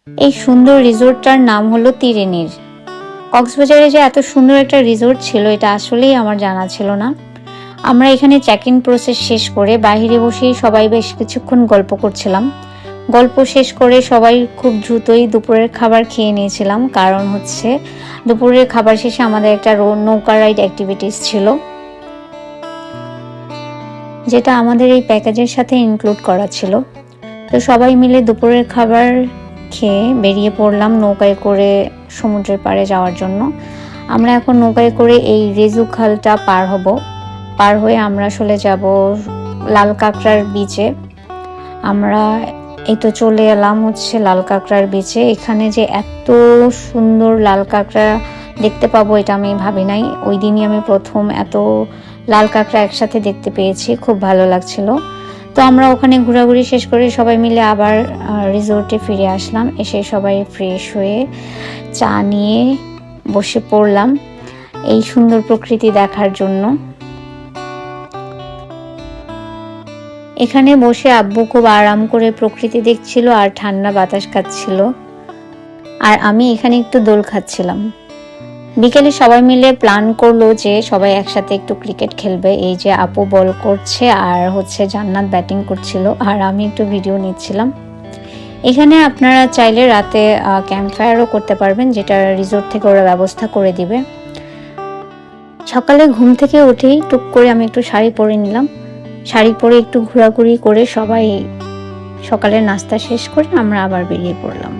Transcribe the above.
এই সুন্দর রিসোর্টটার নাম হলো ত্রিবেণীর। কক্সবাজারে যে এত সুন্দর একটা রিসোর্ট ছিল এটা আসলেই আমার জানা ছিল না। আমরা এখানে চেক ইন প্রসেস শেষ করে বাইরে বসেই সবাই বেশ কিছুক্ষণ গল্প করছিলাম। গল্প শেষ করে সবাই খুব দ্রুতই দুপুরের খাবার খেয়ে নিয়েছিলাম, কারণ হচ্ছে দুপুরের খাবার শেষে আমাদের একটা নৌকা রাইড অ্যাক্টিভিটিস ছিল, যেটা আমাদের এই প্যাকেজের সাথে ইনক্লুড করা ছিল। তো সবাই মিলে দুপুরের খাবার খেয়ে বেরিয়ে পড়লাম নৌকায় করে সমুদ্রের পাড়ে যাওয়ার জন্য। আমরা এখন নৌকায় করে এই রেজু খালটা পার হয়ে আমরা চলে যাব লাল কাঁকড়ার বিচে। আমরা এই তো চলে এলাম হচ্ছে লাল কাঁকড়ার বিচে। এখানে যে এত সুন্দর লাল কাঁকড়া দেখতে পাবো এটা আমি ভাবি নাই। ওই দিনই আমি প্রথম এত লাল কাঁকড়া একসাথে দেখতে পেয়েছি, খুব ভালো লাগছিল। তো আমরা ওখানে ঘোরাঘুরি শেষ করে সবাই মিলে আবার রিসোর্টে ফিরে আসলাম। এসে সবাই ফ্রেশ হয়ে চা নিয়ে বসে পড়লাম এই সুন্দর প্রকৃতি দেখার জন্য। এখানে বসে আব্বু খুব আরাম করে প্রকৃতি দেখছিল আর ঠান্ডা বাতাস খাচ্ছিল, আর আমি এখানে একটু দোল খাচ্ছিলাম। বিকেলে সবাই মিলে প্ল্যান করলো যে সবাই একসাথে একটু ক্রিকেট খেলবে। এই যে আপু বল করছে আর হচ্ছে জান্নাত ব্যাটিং করছিল আর আমি একটু ভিডিও নিচ্ছিলাম। এখানে আপনারা চাইলে রাতে ক্যাম্প ফায়ারও করতে পারবেন, যেটা রিসোর্ট থেকে ওরা ব্যবস্থা করে দিবে। সকালে ঘুম থেকে উঠেই টুক করে আমি একটু শাড়ি পরে নিলাম। শাড়ি পরে একটু ঘোরাঘুরি করে সবাই সকালের নাস্তা শেষ করে আমরা আবার বেরিয়ে পড়লাম।